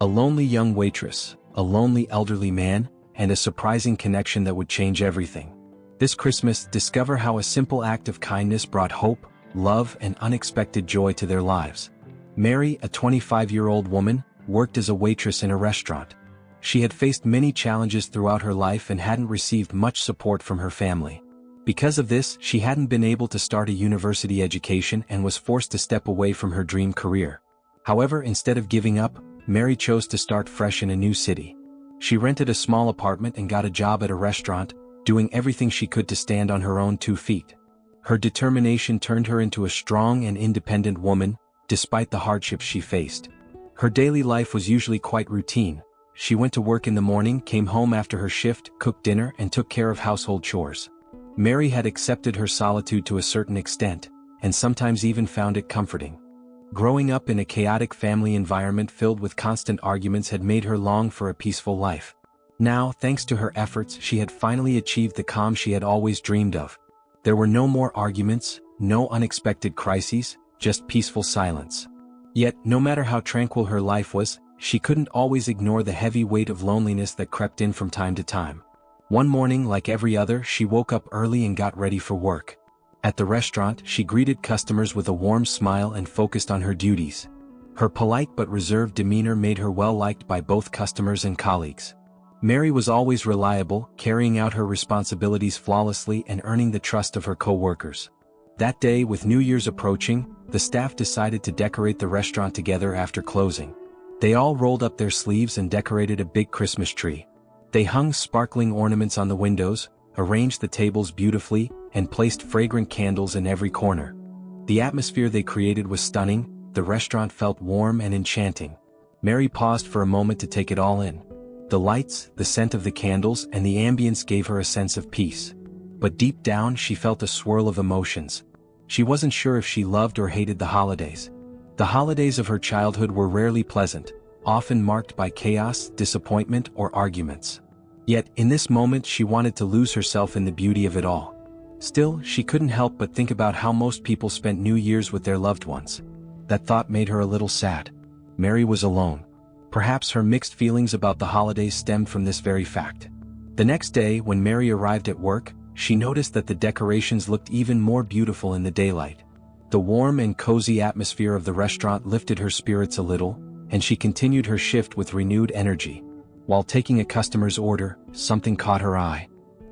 A lonely young waitress, a lonely elderly man, and a surprising connection that would change everything. This Christmas, discover how a simple act of kindness brought hope, love, and unexpected joy to their lives. Mary, a 25-year-old woman, worked as a waitress in a restaurant. She had faced many challenges throughout her life and hadn't received much support from her family. Because of this, she hadn't been able to start a university education and was forced to step away from her dream career. However, instead of giving up, Mary chose to start fresh in a new city. She rented a small apartment and got a job at a restaurant, doing everything she could to stand on her own 2 feet. Her determination turned her into a strong and independent woman, despite the hardships she faced. Her daily life was usually quite routine. She went to work in the morning, came home after her shift, cooked dinner, and took care of household chores. Mary had accepted her solitude to a certain extent, and sometimes even found it comforting. Growing up in a chaotic family environment filled with constant arguments had made her long for a peaceful life. Now, thanks to her efforts, she had finally achieved the calm she had always dreamed of. There were no more arguments, no unexpected crises, just peaceful silence. Yet, no matter how tranquil her life was, she couldn't always ignore the heavy weight of loneliness that crept in from time to time. One morning, like every other, she woke up early and got ready for work. At the restaurant, she greeted customers with a warm smile and focused on her duties. Her polite but reserved demeanor made her well-liked by both customers and colleagues. Mary was always reliable, carrying out her responsibilities flawlessly and earning the trust of her co-workers. That day, with New Year's approaching, the staff decided to decorate the restaurant together after closing. They all rolled up their sleeves and decorated a big Christmas tree. They hung sparkling ornaments on the windows, arranged the tables beautifully, and placed fragrant candles in every corner. The atmosphere they created was stunning. The restaurant felt warm and enchanting. Mary paused for a moment to take it all in. The lights, the scent of the candles, and the ambience gave her a sense of peace. But deep down she felt a swirl of emotions. She wasn't sure if she loved or hated the holidays. The holidays of her childhood were rarely pleasant, often marked by chaos, disappointment, or arguments. Yet, in this moment she wanted to lose herself in the beauty of it all. Still, she couldn't help but think about how most people spent New Year's with their loved ones. That thought made her a little sad. Mary was alone. Perhaps her mixed feelings about the holidays stemmed from this very fact. The next day, when Mary arrived at work, she noticed that the decorations looked even more beautiful in the daylight. The warm and cozy atmosphere of the restaurant lifted her spirits a little, and she continued her shift with renewed energy. While taking a customer's order, something caught her eye.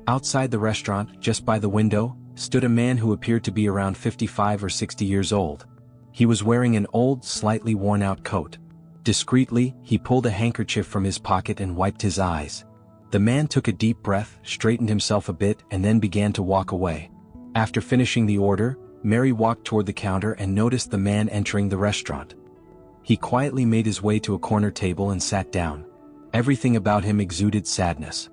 Outside the restaurant, just by the window, stood a man who appeared to be around 55 or 60 years old. He was wearing an old, slightly worn-out coat. Discreetly, he pulled a handkerchief from his pocket and wiped his eyes. The man took a deep breath, straightened himself a bit, and then began to walk away. After finishing the order, Mary walked toward the counter and noticed the man entering the restaurant. He quietly made his way to a corner table and sat down. Everything about him exuded sadness.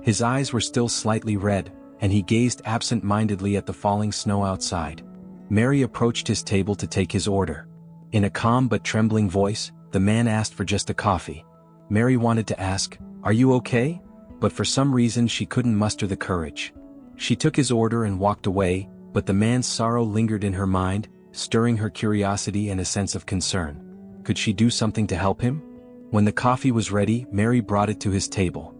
His eyes were still slightly red, and he gazed absent-mindedly at the falling snow outside. Mary approached his table to take his order. In a calm but trembling voice, the man asked for just a coffee. Mary wanted to ask, "Are you okay?" But for some reason she couldn't muster the courage. She took his order and walked away, but the man's sorrow lingered in her mind, stirring her curiosity and a sense of concern. Could she do something to help him? When the coffee was ready, Mary brought it to his table.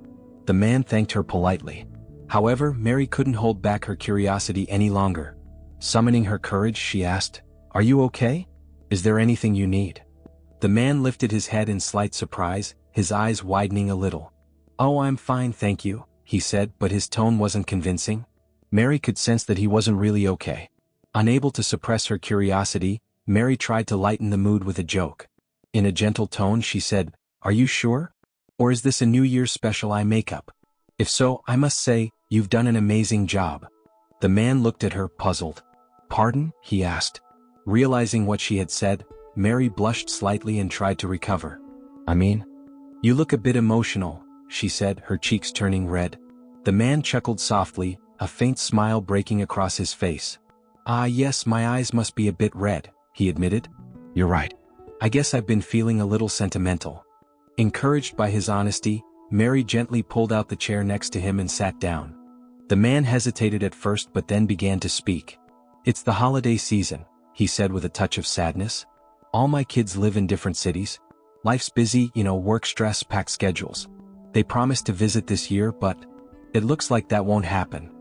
The man thanked her politely. However, Mary couldn't hold back her curiosity any longer. Summoning her courage, she asked, "Are you okay? Is there anything you need?" The man lifted his head in slight surprise, his eyes widening a little. "Oh, I'm fine, thank you," he said, but his tone wasn't convincing. Mary could sense that he wasn't really okay. Unable to suppress her curiosity, Mary tried to lighten the mood with a joke. In a gentle tone she said, "Are you sure? Or is this a New Year's special eye makeup? If so, I must say, you've done an amazing job." The man looked at her, puzzled. "Pardon?" he asked. Realizing what she had said, Mary blushed slightly and tried to recover. You look a bit emotional," she said, her cheeks turning red. The man chuckled softly, a faint smile breaking across his face. "Ah yes, my eyes must be a bit red," he admitted. "You're right. I guess I've been feeling a little sentimental." Encouraged by his honesty, Mary gently pulled out the chair next to him and sat down. The man hesitated at first but then began to speak. "It's the holiday season," he said with a touch of sadness. "All my kids live in different cities. Life's busy, work stress, packed schedules. They promised to visit this year, but it looks like that won't happen.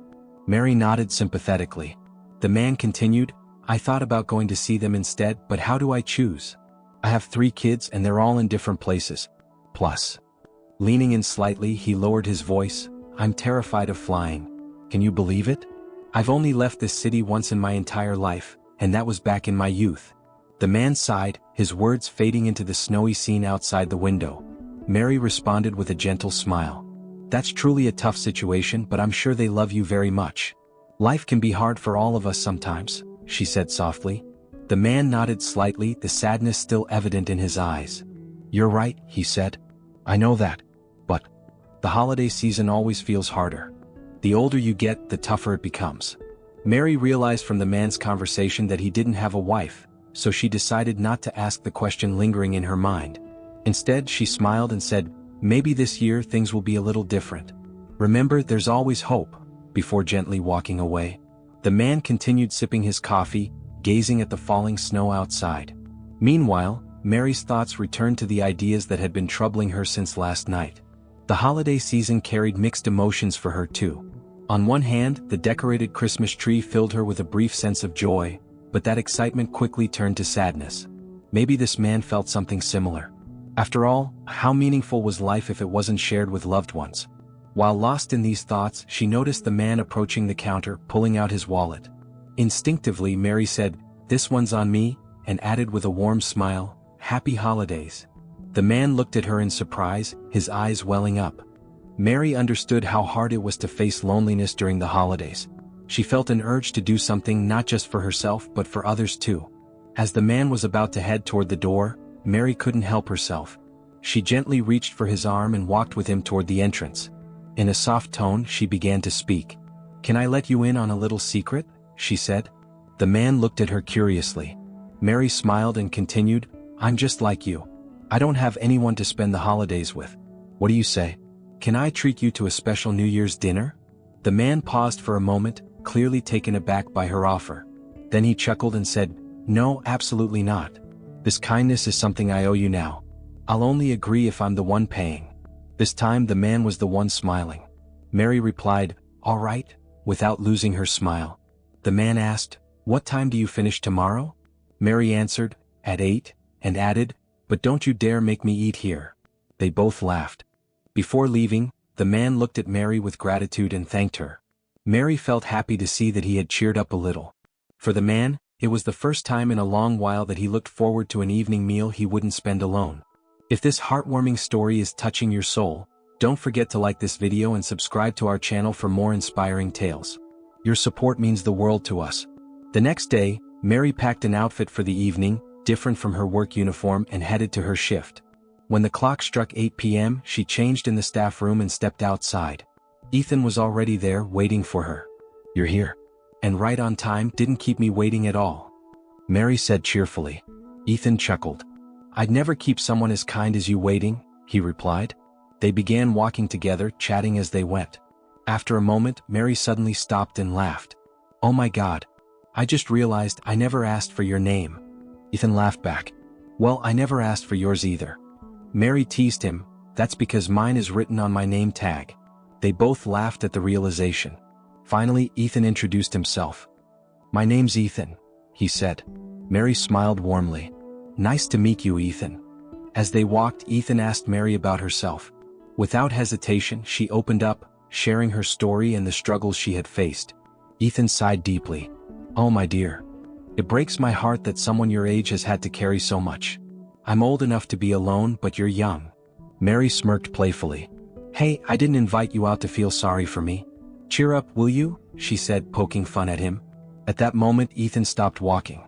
Mary nodded sympathetically. The man continued, I thought about going to see them instead, but how do I choose? I have 3 kids and they're all in different places. Plus. Leaning in slightly, he lowered his voice, I'm terrified of flying. Can you believe it? I've only left this city once in my entire life, and that was back in my youth. The man sighed, his words fading into the snowy scene outside the window. Mary responded with a gentle smile. That's truly a tough situation, but I'm sure they love you very much. Life can be hard for all of us sometimes, she said softly. The man nodded slightly, the sadness still evident in his eyes. You're right, he said. I know that. But the holiday season always feels harder. The older you get, the tougher it becomes. Mary realized from the man's conversation that he didn't have a wife, so she decided not to ask the question lingering in her mind. Instead, she smiled and said, maybe this year things will be a little different. Remember, there's always hope, before gently walking away. The man continued sipping his coffee, gazing at the falling snow outside. Meanwhile, Mary's thoughts returned to the ideas that had been troubling her since last night. The holiday season carried mixed emotions for her too. On one hand, the decorated Christmas tree filled her with a brief sense of joy, but that excitement quickly turned to sadness. Maybe this man felt something similar. After all, how meaningful was life if it wasn't shared with loved ones? While lost in these thoughts, she noticed the man approaching the counter, pulling out his wallet. Instinctively, Mary said, "This one's on me," and added with a warm smile, "Happy holidays." The man looked at her in surprise, his eyes welling up. Mary understood how hard it was to face loneliness during the holidays. She felt an urge to do something not just for herself but for others too. As the man was about to head toward the door, Mary couldn't help herself. She gently reached for his arm and walked with him toward the entrance. In a soft tone, she began to speak. "Can I let you in on a little secret?" she said. The man looked at her curiously. Mary smiled and continued, "I'm just like you. I don't have anyone to spend the holidays with. What do you say? Can I treat you to a special New Year's dinner?" The man paused for a moment, clearly taken aback by her offer. Then he chuckled and said, "No, absolutely not. This kindness is something I owe you now. I'll only agree if I'm the one paying." This time the man was the one smiling. Mary replied, "All right," without losing her smile. The man asked, "What time do you finish tomorrow?" Mary answered, "At 8, and added, "But don't you dare make me eat here." They both laughed. Before leaving, the man looked at Mary with gratitude and thanked her. Mary felt happy to see that he had cheered up a little. For the man, it was the first time in a long while that he looked forward to an evening meal he wouldn't spend alone. If this heartwarming story is touching your soul, don't forget to like this video and subscribe to our channel for more inspiring tales. Your support means the world to us. The next day, Mary packed an outfit for the evening, different from her work uniform, and headed to her shift. When the clock struck 8 p.m., she changed in the staff room and stepped outside. Ethan was already there, waiting for her. "You're here. And right on time, didn't keep me waiting at all," Mary said cheerfully. Ethan chuckled. "I'd never keep someone as kind as you waiting," he replied. They began walking together, chatting as they went. After a moment, Mary suddenly stopped and laughed. "Oh my God. I just realized I never asked for your name." Ethan laughed back. "Well, I never asked for yours either." Mary teased him, "That's because mine is written on my name tag." They both laughed at the realization. Finally, Ethan introduced himself. "My name's Ethan," he said. Mary smiled warmly. "Nice to meet you, Ethan." As they walked, Ethan asked Mary about herself. Without hesitation, she opened up, sharing her story and the struggles she had faced. Ethan sighed deeply. "Oh my dear. It breaks my heart that someone your age has had to carry so much. I'm old enough to be alone, but you're young." Mary smirked playfully. "Hey, I didn't invite you out to feel sorry for me. Cheer up, will you?" she said, poking fun at him. At that moment, Ethan stopped walking.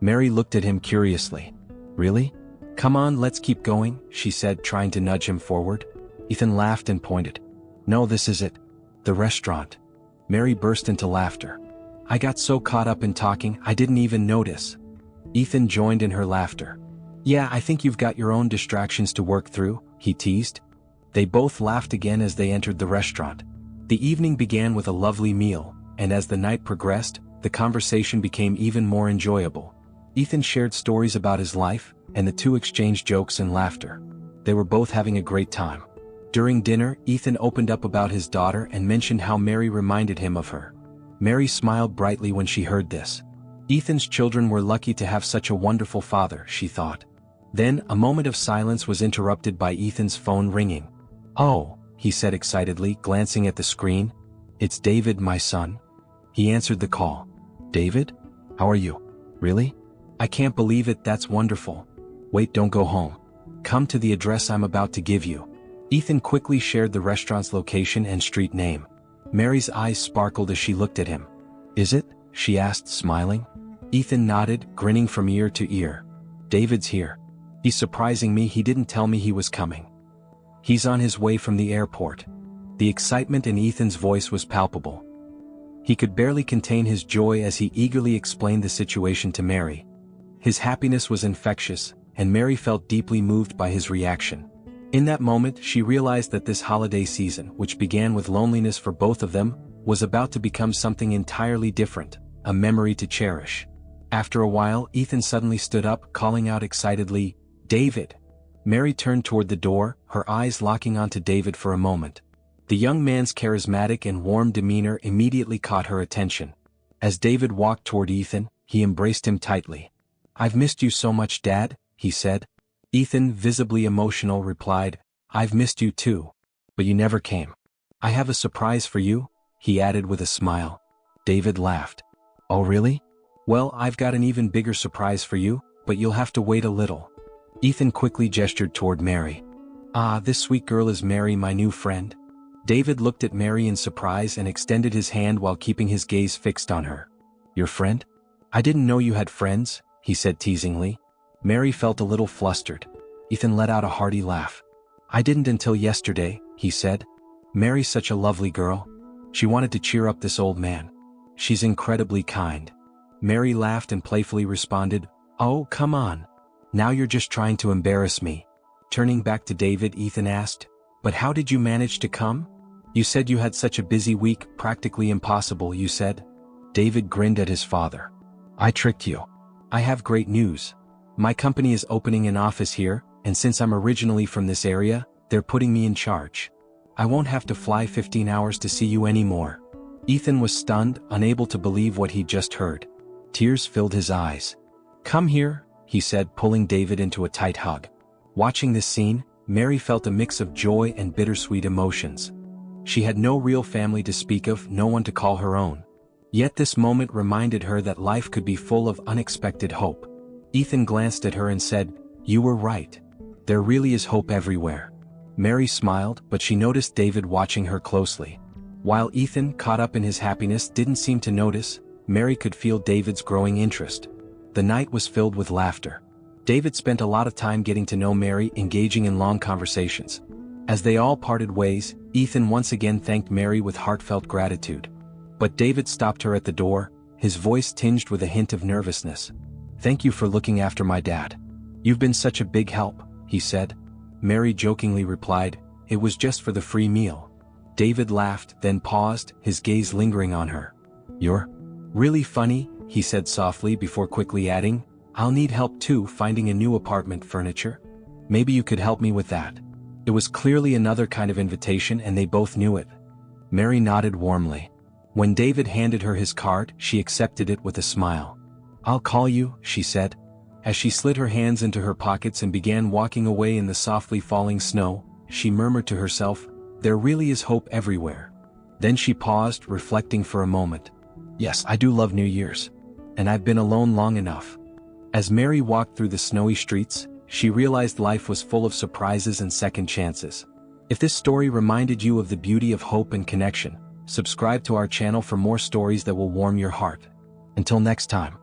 Mary looked at him curiously. "Really? Come on, let's keep going," she said, trying to nudge him forward. Ethan laughed and pointed. "No, this is it. The restaurant." Mary burst into laughter. "I got so caught up in talking, I didn't even notice." Ethan joined in her laughter. "Yeah, I think you've got your own distractions to work through," he teased. They both laughed again as they entered the restaurant. The evening began with a lovely meal, and as the night progressed, the conversation became even more enjoyable. Ethan shared stories about his life, and the two exchanged jokes and laughter. They were both having a great time. During dinner, Ethan opened up about his daughter and mentioned how Mary reminded him of her. Mary smiled brightly when she heard this. Ethan's children were lucky to have such a wonderful father, she thought. Then, a moment of silence was interrupted by Ethan's phone ringing. "Oh," he said excitedly, glancing at the screen. "It's David, my son." He answered the call. "David? How are you? Really? I can't believe it, that's wonderful. Wait, don't go home. Come to the address I'm about to give you." Ethan quickly shared the restaurant's location and street name. Mary's eyes sparkled as she looked at him. "Is it?" she asked, smiling. Ethan nodded, grinning from ear to ear. "David's here. He's surprising me, he didn't tell me he was coming. He's on his way from the airport." The excitement in Ethan's voice was palpable. He could barely contain his joy as he eagerly explained the situation to Mary. His happiness was infectious, and Mary felt deeply moved by his reaction. In that moment, she realized that this holiday season, which began with loneliness for both of them, was about to become something entirely different, a memory to cherish. After a while, Ethan suddenly stood up, calling out excitedly, "David!" Mary turned toward the door, her eyes locking onto David for a moment. The young man's charismatic and warm demeanor immediately caught her attention. As David walked toward Ethan, he embraced him tightly. "I've missed you so much, Dad," he said. Ethan, visibly emotional, replied, "I've missed you too. But you never came. I have a surprise for you," he added with a smile. David laughed. "Oh really? Well, I've got an even bigger surprise for you, but you'll have to wait a little." Ethan quickly gestured toward Mary. "Ah, this sweet girl is Mary, my new friend." David looked at Mary in surprise and extended his hand while keeping his gaze fixed on her. "Your friend? I didn't know you had friends," he said teasingly. Mary felt a little flustered. Ethan let out a hearty laugh. "I didn't until yesterday," he said. "Mary's such a lovely girl. She wanted to cheer up this old man. She's incredibly kind." Mary laughed and playfully responded, "Oh, come on. Now you're just trying to embarrass me." Turning back to David, Ethan asked, "But how did you manage to come? You said you had such a busy week, practically impossible, you said." David grinned at his father. "I tricked you. I have great news. My company is opening an office here, and since I'm originally from this area, they're putting me in charge. I won't have to fly 15 hours to see you anymore." Ethan was stunned, unable to believe what he'd just heard. Tears filled his eyes. "Come here," he said, pulling David into a tight hug. Watching this scene, Mary felt a mix of joy and bittersweet emotions. She had no real family to speak of, no one to call her own. Yet this moment reminded her that life could be full of unexpected hope. Ethan glanced at her and said, "You were right. There really is hope everywhere." Mary smiled, but she noticed David watching her closely. While Ethan, caught up in his happiness, didn't seem to notice, Mary could feel David's growing interest. The night was filled with laughter. David spent a lot of time getting to know Mary, engaging in long conversations. As they all parted ways, Ethan once again thanked Mary with heartfelt gratitude. But David stopped her at the door, his voice tinged with a hint of nervousness. "Thank you for looking after my dad. You've been such a big help," he said. Mary jokingly replied, "It was just for the free meal." David laughed, then paused, his gaze lingering on her. "You're really funny," he said softly before quickly adding, "I'll need help too finding a new apartment furniture. Maybe you could help me with that." It was clearly another kind of invitation and they both knew it. Mary nodded warmly. When David handed her his card, she accepted it with a smile. "I'll call you," she said. As she slid her hands into her pockets and began walking away in the softly falling snow, she murmured to herself, "There really is hope everywhere." Then she paused, reflecting for a moment. "Yes, I do love New Year's. And I've been alone long enough." As Mary walked through the snowy streets, she realized life was full of surprises and second chances. If this story reminded you of the beauty of hope and connection, subscribe to our channel for more stories that will warm your heart. Until next time.